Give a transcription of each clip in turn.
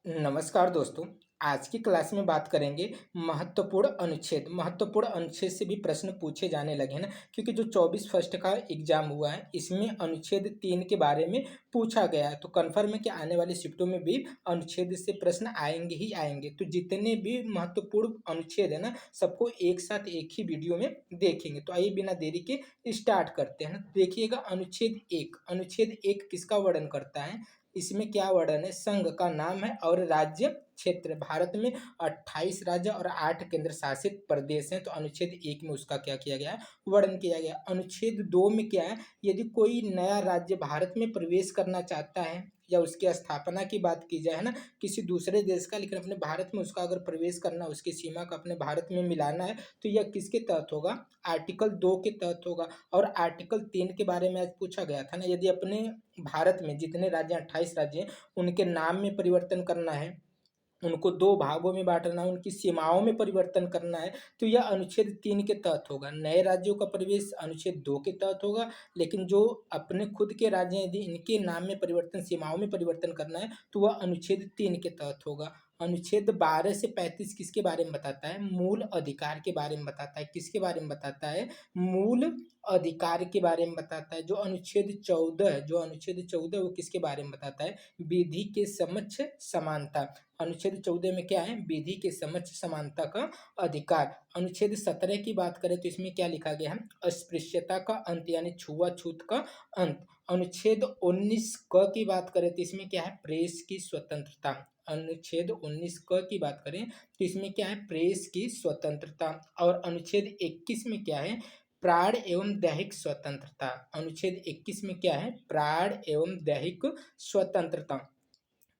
नमस्कार दोस्तों। आज की क्लास में बात करेंगे महत्वपूर्ण अनुच्छेद। महत्वपूर्ण अनुच्छेद से भी प्रश्न पूछे जाने लगे हैं ना, क्योंकि जो 24 फर्स्ट का एग्जाम हुआ है इसमें अनुच्छेद 3 के बारे में पूछा गया है। तो कन्फर्म है कि आने वाले शिफ्टों में भी अनुच्छेद से प्रश्न आएंगे ही आएंगे। तो जितने भी महत्वपूर्ण अनुच्छेद है ना, सबको एक साथ एक ही वीडियो में देखेंगे। तो आइए बिना देरी के स्टार्ट करते हैं ना। देखिएगा अनुच्छेद 1। अनुच्छेद 1 किसका वर्णन करता है? इसमें क्या वर्णन है? संघ का नाम है और राज्य क्षेत्र। भारत में 28 राज्य और 8 केंद्र शासित प्रदेश हैं। तो अनुच्छेद 1 में उसका क्या किया गया है? वर्णन किया गया। अनुच्छेद 2 में क्या है? यदि कोई नया राज्य भारत में प्रवेश करना चाहता है या उसकी स्थापना की बात की जाए है ना, किसी दूसरे देश का, लेकिन अपने भारत में उसका अगर प्रवेश करना, उसकी सीमा का अपने भारत में मिलाना है, तो यह किसके तहत होगा? आर्टिकल 2 के तहत होगा। और आर्टिकल 3 के बारे में आज पूछा गया था ना, यदि अपने भारत में जितने राज्य 28 राज्य हैं उनके नाम में परिवर्तन करना है, उनको 2 भागों में बाँटना है, उनकी सीमाओं में परिवर्तन करना है, तो यह अनुच्छेद 3 के तहत होगा। नए राज्यों का प्रवेश अनुच्छेद 2 के तहत होगा, लेकिन जो अपने खुद के राज्य हैं यदि इनके नाम में परिवर्तन, सीमाओं में परिवर्तन करना है, तो वह अनुच्छेद 3 के तहत होगा। अनुच्छेद 12 से 35 किसके बारे में बताता है? मूल अधिकार के बारे में बताता है। किसके बारे में बताता है? मूल अधिकार के बारे में बताता है। जो अनुच्छेद 14 है, वो किसके बारे में बताता है? विधि के समक्ष समानता। अनुच्छेद 14 में क्या है? विधि के समक्ष समानता का अधिकार। अनुच्छेद 17 की बात करें तो इसमें क्या लिखा गया है? अस्पृश्यता का अंत यानी छुआछूत का अंत। अनुच्छेद 19 क की बात करें तो इसमें क्या है? प्रेस की स्वतंत्रता। अनुच्छेद 19 क की बात करें तो इसमें क्या है? प्रेस की स्वतंत्रता। और अनुच्छेद 21 में क्या है? प्राण एवं दैहिक स्वतंत्रता। अनुच्छेद 21 में क्या है? प्राण एवं दैहिक स्वतंत्रता।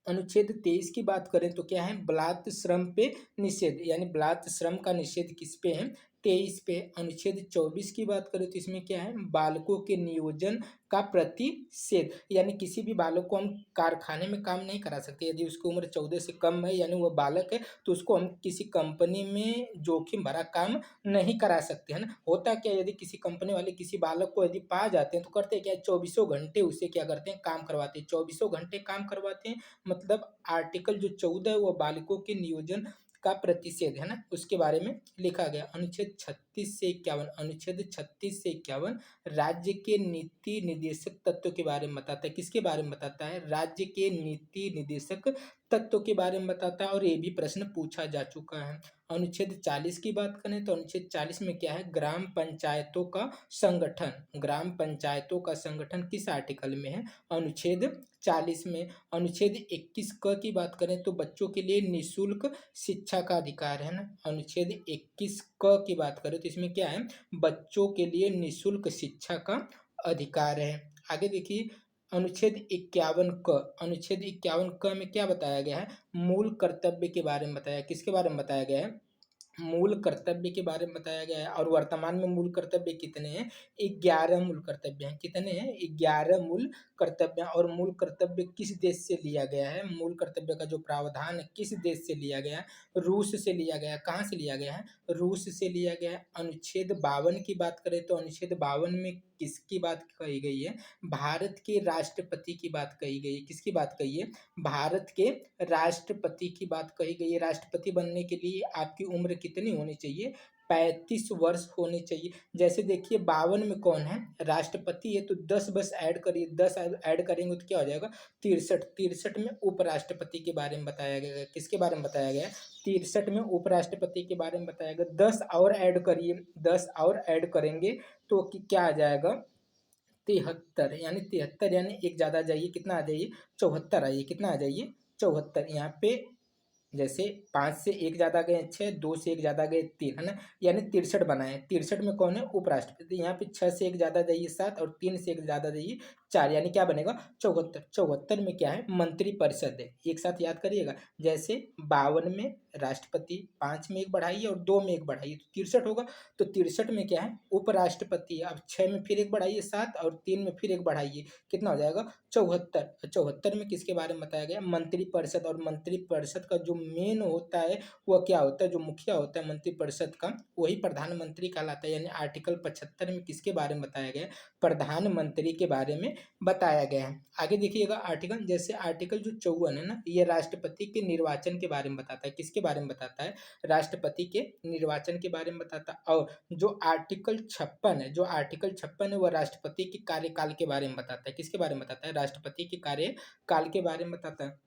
अनुच्छेद 23 की बात करें तो क्या है? बलात् श्रम पे निषेध, यानी बलात् श्रम का निषेध किस पे है? 23 पे। अनुच्छेद 24 की बात करें तो इसमें क्या है? बालकों के नियोजन का प्रतिषेध, यानी किसी भी बालक को हम कारखाने में काम नहीं करा सकते। यदि उसकी उम्र 14 से कम है यानी वह बालक है, तो उसको हम किसी कंपनी में जोखिम भरा काम नहीं करा सकते, है ना। होता क्या, यदि किसी कंपनी वाले किसी बालक को यदि पा जाते हैं तो करते क्या है? 24 घंटे उसे क्या करते हैं? काम करवाते हैं। 24 घंटे काम करवाते हैं, मतलब आर्टिकल जो 14 है वो बालकों के नियोजन का प्रतिषेध है ना, उसके बारे में लिखा गया। अनुच्छेद 36 से 51, अनुच्छेद 36 से 51 राज्य के नीति निर्देशक तत्व के बारे में बताता है। किसके बारे में बताता है? राज्य के नीति निर्देशक तत्व के बारे में बताता है, और ये भी प्रश्न पूछा जा चुका है। अनुच्छेद 40 की बात करें तो अनुच्छेद 40 में क्या है? ग्राम पंचायतों का संगठन। ग्राम पंचायतों का संगठन किस आर्टिकल में है? अनुच्छेद 40 में। अनुच्छेद 21 क की बात करें तो बच्चों के लिए निःशुल्क शिक्षा का अधिकार है ना। अनुच्छेद 21 क की बात करें तो इसमें क्या है? बच्चों के लिए निःशुल्क शिक्षा का अधिकार है। आगे देखिए अनुच्छेद 51 क। अनुच्छेद 51 क में क्या बताया गया है? मूल कर्तव्य के बारे में बताया। किसके बारे में बताया गया है? मूल कर्तव्य के बारे में बताया गया है। और वर्तमान में मूल कर्तव्य कितने हैं? 11 मूल कर्तव्य हैं। कितने हैं? 11 मूल कर्तव्य हैं। और मूल कर्तव्य किस देश से लिया गया है? मूल कर्तव्य का जो प्रावधान है किस देश से लिया गया है? रूस से लिया गया है। कहाँ से लिया गया है? रूस से लिया गया है। अनुच्छेद 52 की बात करें तो अनुच्छेद 52 में किसकी बात कही गई है? भारत के राष्ट्रपति की बात कही गई है। किसकी बात कही है? भारत के राष्ट्रपति की बात कही गई है। राष्ट्रपति बनने के लिए आपकी उम्र कितनी होनी चाहिए? 35 वर्ष होनी चाहिए। जैसे देखिए 52 में कौन है? राष्ट्रपति है, तो 10 बस ऐड करिए, 10 ऐड करेंगे तो क्या हो जाएगा? 63। 63 में उपराष्ट्रपति के बारे में बताया गया है। किसके बारे में बताया गया है? 63 में उपराष्ट्रपति के बारे में बताया गया। 10 और ऐड करिए, 10 और ऐड करेंगे तो क्या आ जाएगा? 73, यानी 73, यानी एक ज़्यादा आ जाइए, कितना आ जाइए? 74 आइए। कितना आ जाइए? 74। यहाँ पे जैसे 5 से 1 ज़्यादा गए 6, 2 से 1 ज़्यादा गए 3, है ना, यानी 63 बनाए। 63 में कौन है? उपराष्ट्रपति। यहाँ पे 6 से 1 ज़्यादा जाइए 7, और 3 से 1 ज़्यादा जाइए 4, यानी क्या बनेगा? 74। 74 में क्या है? मंत्रिपरिषद है। एक साथ याद करिएगा। जैसे 52 में राष्ट्रपति, 5 में 1 बढ़ाइए और 2 में 1 बढ़ाइए तो 63 होगा। तो 63 में क्या है? उपराष्ट्रपति। अब 6 में फिर 1 बढ़ाइए 7, और 3 में फिर 1 बढ़ाइए, कितना हो जाएगा? 74। 74 में किसके बारे में बताया गया? मंत्रिपरिषद। और मंत्रिपरिषद का जो मेन होता है वह क्या होता है? जो मुखिया होता है मंत्रिपरिषद का, वही प्रधानमंत्री कहलाता है। यानी आर्टिकल 75 में किसके बारे में बताया गया? प्रधानमंत्री के बारे में बताया गया है। आगे देखिएगा आर्टिकल, जैसे आर्टिकल जो 54 है ना, ये राष्ट्रपति के निर्वाचन के बारे में बताता है। किसके बारे में बताता है? राष्ट्रपति के निर्वाचन के बारे में बताता है। और जो आर्टिकल 56 है, जो आर्टिकल 56 है, वह राष्ट्रपति के कार्यकाल के बारे में बताता है। किसके बारे में बताता है? राष्ट्रपति के कार्यकाल के बारे में बताता है।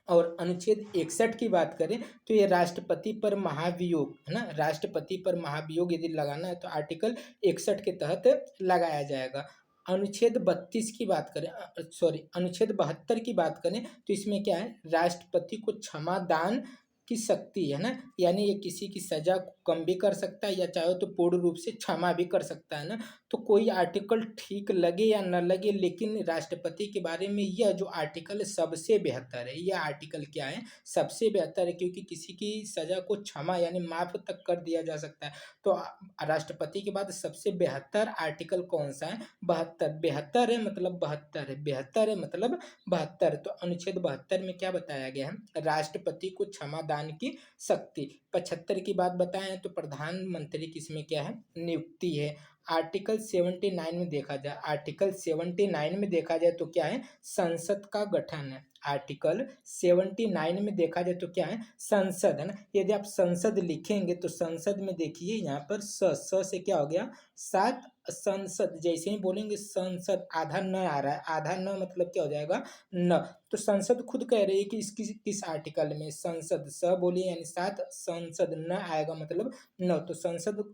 और अनुच्छेद 61 की बात करें तो ये राष्ट्रपति पर महाभियोग है ना, राष्ट्रपति पर महाभियोग यदि लगाना है तो आर्टिकल 61 के तहत लगाया जाएगा। अनुच्छेद 32 की बात करें, सॉरी, अनुच्छेद 72 की बात करें तो इसमें क्या है? राष्ट्रपति को क्षमा दान की शक्ति है ना, यानी ये किसी की सजा को कम भी कर सकता है या चाहे तो पूर्ण रूप से क्षमा भी कर सकता है ना। तो कोई आर्टिकल ठीक लगे या न लगे, लेकिन राष्ट्रपति के बारे में यह जो आर्टिकल सबसे बेहतर है। यह आर्टिकल क्या है? सबसे बेहतर है, क्योंकि किसी की सजा को क्षमा यानी माफ तक कर दिया जा सकता है। तो राष्ट्रपति के बाद सबसे बेहतर आर्टिकल कौन सा है? 72। बेहतर है मतलब 72 है, बेहतर है मतलब 72। तो अनुच्छेद 72 में क्या बताया गया है? राष्ट्रपति को क्षमा दान की शक्ति। 75 की बात बताएं तो प्रधानमंत्री की इसमें क्या है? नियुक्ति है। आर्टिकल 79 में देखा जाए, आर्टिकल 79 में देखा जाए तो क्या है? संसद का गठन है। आर्टिकल 79 में देखा जाए तो क्या है? संसद है ना। यदि आप संसद लिखेंगे तो संसद में देखिए यहाँ पर स से क्या हो गया? सात। संसद जैसे ही बोलेंगे संसद, आधा न आ रहा है, आधा न मतलब क्या हो जाएगा? न। तो संसद खुद कह रही है कि इसकी किस आर्टिकल में? संसद, स बोलिए यानी सात, संसद न आएगा मतलब न। तो संसद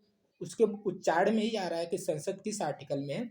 उसके उच्चारण में ही आ रहा है कि संसद किस आर्टिकल में है?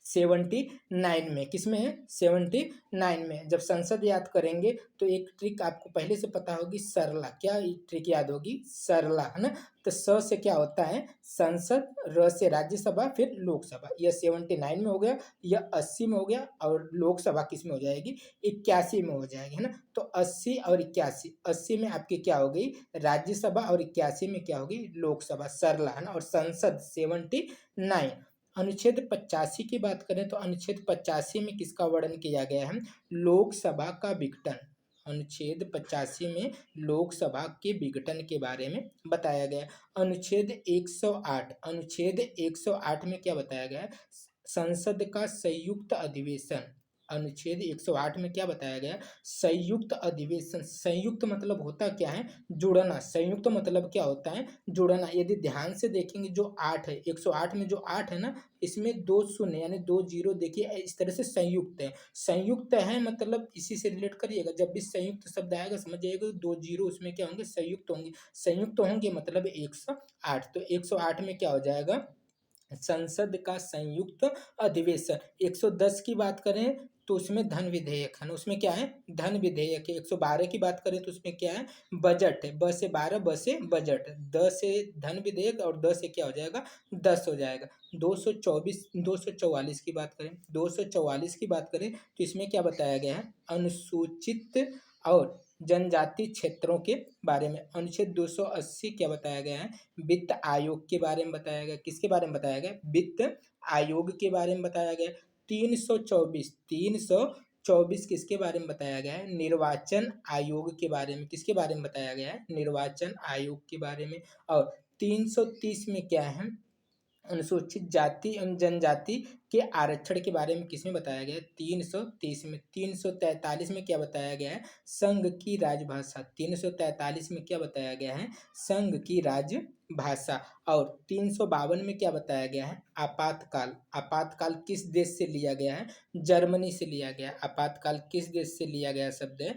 79 में। किस में है? 79 में। जब संसद याद करेंगे तो एक ट्रिक आपको पहले से पता होगी, सरला। क्या ट्रिक याद होगी? सरला है ना। तो स से क्या होता है? संसद, र से राज्यसभा, फिर लोकसभा। यह 79 में हो गया, यह 80 में हो गया, और लोकसभा किस में हो जाएगी? 81 में हो जाएगी, है ना। तो 80 और 81, 80 में आपकी क्या हो गई? राज्यसभा, और 81 में क्या होगी? लोकसभा। सरला है ना। और संसद 79। अनुच्छेद 85 की बात करें तो अनुच्छेद 85 में किसका वर्णन किया गया है? लोकसभा का विघटन। अनुच्छेद 85 में लोकसभा के विघटन के बारे में बताया गया है। अनुच्छेद 108, अनुच्छेद 108 में क्या बताया गया है? संसद का संयुक्त अधिवेशन। अनुच्छेद 108 में क्या बताया गया? संयुक्त अधिवेशन। संयुक्त मतलब होता क्या है? जुड़ना। संयुक्त मतलब क्या होता है? जुड़ना। यदि ध्यान से देखेंगे जो 8 है, 108 में जो 8 है ना, इसमें 2 शून्य यानी 2 जीरो, देखिए इस तरह से संयुक्त है। संयुक्त है मतलब इसी से रिलेट करिएगा, जब भी संयुक्त शब्द आएगा समझ जाइएगा 2 जीरो उसमें क्या होंगे? संयुक्त होंगे। संयुक्त होंगे मतलब 108। तो 108 में क्या हो जाएगा? संसद का संयुक्त अधिवेशन। 110 की बात करें तो उसमें धन विधेयक है ना, उसमें क्या है? धन विधेयक है। 112 की बात करें तो उसमें क्या है? बजट है। ब से 12, ब से बजट, द से धन विधेयक, और द से क्या हो जाएगा? 10 हो जाएगा। 224, 244 की बात करें, 244 की बात करें तो इसमें क्या बताया गया है? अनुसूचित और जनजाति क्षेत्रों के बारे में। अनुच्छेद 280 क्या बताया गया है? वित्त आयोग के बारे में बताया गया। किसके बारे में बताया गया? वित्त आयोग के बारे में बताया गया। 324, 324 किसके बारे में बताया गया है? निर्वाचन आयोग के बारे में। किसके बारे में बताया गया है? निर्वाचन आयोग के बारे में। और 330 में क्या है? अनुसूचित जाति एवं जनजाति के आरक्षण के बारे में किसमें बताया गया है? 330 में। 343 में क्या बताया गया है? संघ की राजभाषा। 343 में क्या बताया गया है? संघ की राजभाषा। और 352 में क्या बताया गया है? आपातकाल। आपातकाल किस देश से लिया गया है? जर्मनी से लिया गया। आपातकाल किस देश से लिया गया शब्द है?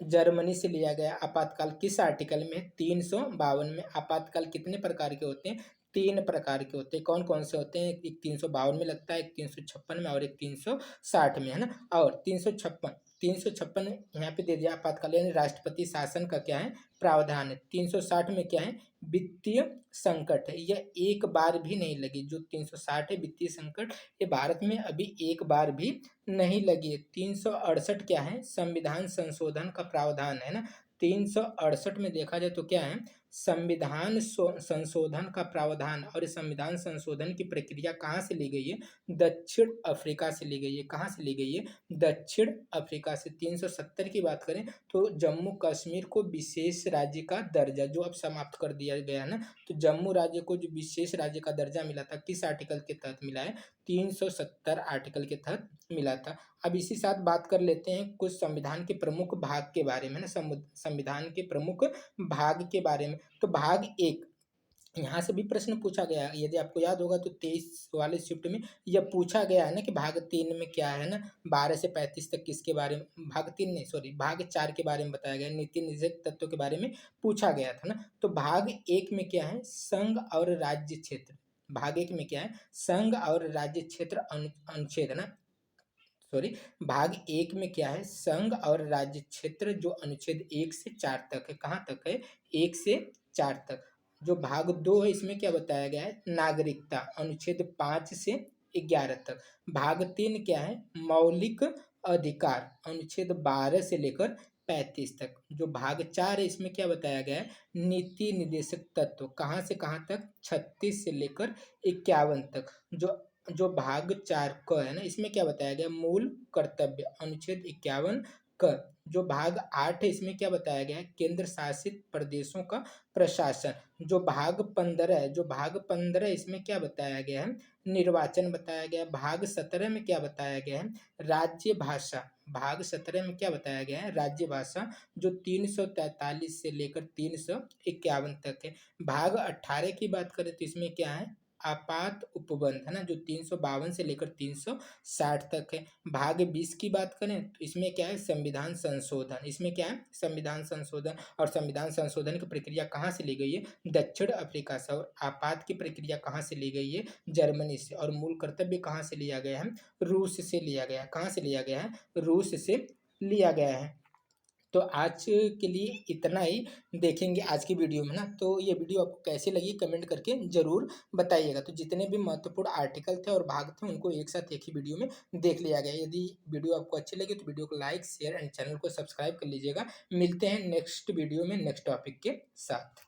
जर्मनी से लिया गया। आपातकाल किस आर्टिकल में? 352 में। आपातकाल कितने प्रकार के होते हैं? 3 प्रकार के होते हैं। कौन कौन से होते हैं? एक 352 में लगता है, एक 356 में, और एक 360 में, है ना। और 356 यहाँ पे दे दिया आपातकाल यानी राष्ट्रपति शासन का क्या है? प्रावधान है। 360 में क्या है? वित्तीय संकट है। यह एक बार भी नहीं लगी। जो 360 है वित्तीय संकट, ये भारत में अभी एक बार भी नहीं लगी है। 368 क्या है? संविधान संशोधन का प्रावधान है ना। 368 में देखा जाए तो क्या है? संविधान संशोधन का प्रावधान और संविधान संशोधन की प्रक्रिया कहाँ से ली गई है? दक्षिण अफ्रीका से ली गई है। कहाँ से ली गई है? दक्षिण अफ्रीका से। 370 की बात करें तो जम्मू कश्मीर को विशेष राज्य का दर्जा जो अब समाप्त कर दिया गया है ना, तो जम्मू राज्य को जो विशेष राज्य का दर्जा मिला था किस आर्टिकल के तहत मिला है? 370 आर्टिकल के तहत मिला था। अब इसी साथ बात कर लेते हैं कुछ संविधान के प्रमुख भाग के बारे में ना, संविधान के प्रमुख भाग के बारे में। तो भाग एक, यहाँ से भी प्रश्न पूछा गया है, यदि आपको याद होगा तो 23 वाले शिफ्ट में यह पूछा गया है ना कि भाग 3 में क्या है ना, 12 से 35 तक किसके बारे में, भाग 3 नहीं सॉरी भाग 4 के बारे में बताया गया, नीति निर्देशक तत्वों के बारे में पूछा गया था ना। तो भाग 1 में क्या है? संघ और राज्य क्षेत्र। भाग 1 में क्या है? संघ और राज्य क्षेत्र अनुच्छेद है ना, सॉरी भाग 1 में क्या है? संघ और राज्य क्षेत्र जो अनुच्छेद 1 से 4 तक है। कहाँ तक है? 1 से 4 तक। जो भाग 2 है इसमें क्या बताया गया है? नागरिकता, अनुच्छेद 5 से 11 तक। भाग 3 क्या है? मौलिक अधिकार, अनुच्छेद 12 से लेकर 35 तक। जो भाग 4 है इसमें क्या बताया गया है? नीति निर्देशक तत्व, कहाँ से कहाँ तक? 36 से लेकर 51 तक। जो भाग 4 क है ना, इसमें क्या बताया गया? मूल कर्तव्य, अनुच्छेद 51 क। जो भाग 8 है इसमें क्या बताया गया है? केंद्र शासित प्रदेशों का प्रशासन। जो भाग 15 है, जो भाग 15 इसमें क्या बताया गया है? निर्वाचन बताया गया है। भाग 17 में क्या बताया गया है? राज्य भाषा। भाग 17 में क्या बताया गया है? राज्य भाषा, जो 343 से लेकर 351 तक है। भाग 18 की बात करें तो इसमें क्या है? आपात उपबंध है ना, जो 352 से लेकर 360 तक है। भाग 20 की बात करें तो इसमें क्या है? संविधान संशोधन। इसमें क्या है? संविधान संशोधन। और संविधान संशोधन की प्रक्रिया कहाँ से ली गई है? दक्षिण अफ्रीका से। और आपात की प्रक्रिया कहाँ से ली गई है? जर्मनी से। और मूल कर्तव्य कहाँ से लिया गया है? रूस से लिया गया है। कहाँ से लिया गया है? रूस से लिया गया है। तो आज के लिए इतना ही देखेंगे आज की वीडियो में ना। तो ये वीडियो आपको कैसी लगी कमेंट करके ज़रूर बताइएगा। तो जितने भी महत्वपूर्ण आर्टिकल थे और भाग थे उनको एक साथ एक ही वीडियो में देख लिया गया। यदि वीडियो आपको अच्छी लगी तो वीडियो को लाइक शेयर एंड चैनल को सब्सक्राइब कर लीजिएगा। मिलते हैं नेक्स्ट वीडियो में नेक्स्ट टॉपिक के साथ।